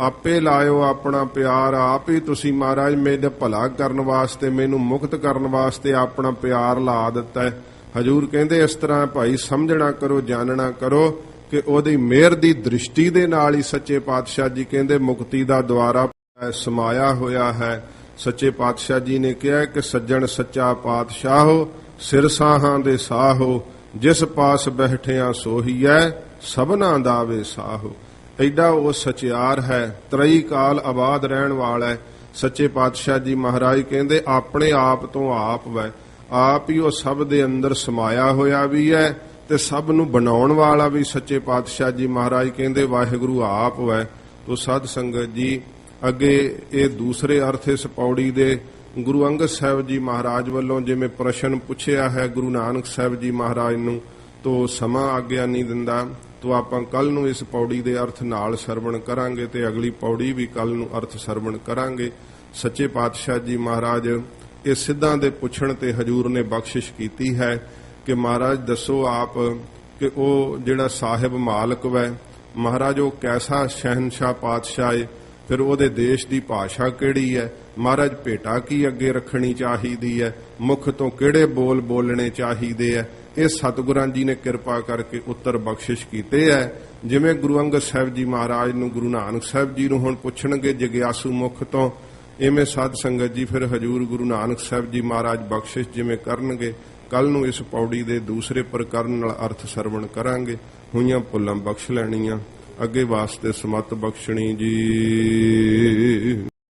ਆਪੇ ਲਾਇਓ ਆਪਣਾ ਪਿਆਰ, ਆਪ ਹੀ ਤੁਸੀਂ ਮਹਾਰਾਜ ਮੇਰੇ ਭਲਾ ਕਰਨ ਵਾਸਤੇ ਮੈਨੂੰ ਮੁਕਤ ਕਰਨ ਵਾਸਤੇ ਆਪਣਾ ਪਿਆਰ ਲਾ ਦਿੱਤਾ ਹੈ। ਹਜੂਰ ਕਹਿੰਦੇ ਇਸ ਤਰ੍ਹਾਂ ਭਾਈ ਸਮਝਣਾ ਕਰੋ, ਜਾਣਨਾ ਕਰੋ ਕਿ ਉਹਦੀ ਮਿਹਰ ਦੀ ਦ੍ਰਿਸ਼ਟੀ ਦੇ ਨਾਲ ਹੀ ਸੱਚੇ ਪਾਤਸ਼ਾਹ ਜੀ ਕਹਿੰਦੇ ਮੁਕਤੀ ਦਾ ਦੁਆਰਾ ਸਮਾਇਆ ਹੋਇਆ ਹੈ। ਸੱਚੇ ਪਾਤਸ਼ਾਹ ਜੀ ਨੇ ਕਿਹਾ ਕਿ ਸੱਜਣ ਸੱਚਾ ਪਾਤਸ਼ਾਹੋ, ਸਿਰ ਸਾਹਾਂ ਦੇ ਸਾਹੋ, ਜਿਸ ਪਾਸ ਬੈਠਿਆ ਸੋਹੀਐ, ਸਭਨਾ ਦਾ ਵੇ ਸਾਹੋ। ਐਡਾ ਉਹ ਸਚਿਆਰ ਹੈ, ਤਰਈ ਕਾਲ ਆਬਾਦ ਰਹਿਣ ਵਾਲਾ ਹੈ। ਸੱਚੇ ਪਾਤਸ਼ਾਹ ਜੀ ਮਹਾਰਾਜ ਕਹਿੰਦੇ ਆਪਣੇ ਆਪ ਤੋਂ ਆਪ ਵੈ, ਆਪ ਹੀ ਉਹ ਸਭ ਦੇ ਅੰਦਰ ਸਮਾਇਆ ਹੋਇਆ ਵੀ ਹੈ ਤੇ ਸਭ ਨੂੰ ਬਣਾਉਣ ਵਾਲਾ ਵੀ ਸੱਚੇ ਪਾਤਸ਼ਾਹ ਜੀ ਮਹਾਰਾਜ ਕਹਿੰਦੇ ਵਾਹਿਗੁਰੂ ਆਪ ਵੈ। ਤੋ ਸਾਧ ਸੰਗਤ ਜੀ ਅੱਗੇ ਇਹ ਦੂਸਰੇ ਅਰਥ ਇਸ ਪੌੜੀ ਦੇ ਗੁਰੂ ਅੰਗਦ ਸਾਹਿਬ ਜੀ ਮਹਾਰਾਜ ਵੱਲੋਂ ਜਿਵੇਂ ਪ੍ਰਸ਼ਨ ਪੁੱਛਿਆ ਹੈ ਗੁਰੂ ਨਾਨਕ ਸਾਹਿਬ ਜੀ ਮਹਾਰਾਜ ਨੂੰ, ਤੋ ਸਮਾਂ ਆਗਿਆ ਨਹੀਂ ਦਿੰਦਾ, ਤੋ ਆਪਾਂ ਕੱਲ ਨੂੰ ਇਸ ਪੌੜੀ ਦੇ ਅਰਥ ਨਾਲ ਸਰਵਣ ਕਰਾਂਗੇ ਤੇ ਅਗਲੀ ਪੌੜੀ ਵੀ ਕੱਲ ਨੂੰ ਅਰਥ ਸਰਵਣ ਕਰਾਂਗੇ। ਸੱਚੇ ਪਾਤਸ਼ਾਹ ਜੀ ਮਹਾਰਾਜ ਇਹ ਸਿੱਧਾਂ ਦੇ ਪੁੱਛਣ ਤੇ ਹਜੂਰ ਨੇ ਬਖਸ਼ਿਸ਼ ਕੀਤੀ ਹੈ ਕਿ ਮਹਾਰਾਜ ਦੱਸੋ ਆਪ ਕਿ ਉਹ ਜਿਹੜਾ ਸਾਹਿਬ ਮਾਲਕ ਵੈ ਮਹਾਰਾਜ ਉਹ ਕੈਸਾ ਸ਼ਹਿਨशाह ਪਾਤਸ਼ਾਹ ਹੈ, ਫਿਰ ਉਹਦੇ ਦੇਸ਼ ਦੀ ਭਾਸ਼ਾ ਕਿਹੜੀ ਹੈ, ਮਹਾਰਾਜ ਭੇਟਾ ਕੀ ਅੱਗੇ ਰੱਖਣੀ ਚਾਹੀਦੀ ਹੈ, ਮੁਖ ਤੋਂ ਕਿਹੜੇ ਬੋਲ ਬੋਲਣੇ ਚਾਹੀਦੇ ਹੈ। ਇਹ ਸਤਿਗੁਰਾਂ ਜੀ ਨੇ ਕਿਰਪਾ ਕਰਕੇ ਉੱਤਰ ਬਖਸ਼ਿਸ਼ ਕੀਤੇ ਹੈ। ਜਿਵੇਂ ਗੁਰੂ ਅੰਗਦ ਸਾਹਿਬ ਜੀ ਮਹਾਰਾਜ ਨੂੰ ਗੁਰੂ ਨਾਨਕ ਸਾਹਿਬ ਜੀ ਨੂੰ ਹੁਣ ਪੁੱਛਣਗੇ ਜਗਿਆਸੂ ਮੁਖ ਤੋਂ, ਇਵੇਂ ਸਾਧ ਸੰਗਤ ਜੀ ਫਿਰ ਹਜੂਰ ਗੁਰੂ ਨਾਨਕ ਸਾਹਿਬ ਜੀ ਮਹਾਰਾਜ ਬਖਸ਼ਿਸ਼ ਜਿਵੇਂ ਕਰਨਗੇ ਕੱਲ ਨੂੰ ਇਸ ਪੌੜੀ ਦੇ ਦੂਸਰੇ ਪ੍ਰਕਰਨ ਨਾਲ ਅਰਥ ਸਰਵਣ ਕਰਾਂਗੇ। ਹੋਈਆਂ ਭੁੱਲਾਂ ਬਖਸ਼ ਲੈਣੀਆਂ, ਅੱਗੇ ਵਾਸਤੇ ਸਮਤ ਬਖਸ਼ਣੀ ਜੀ।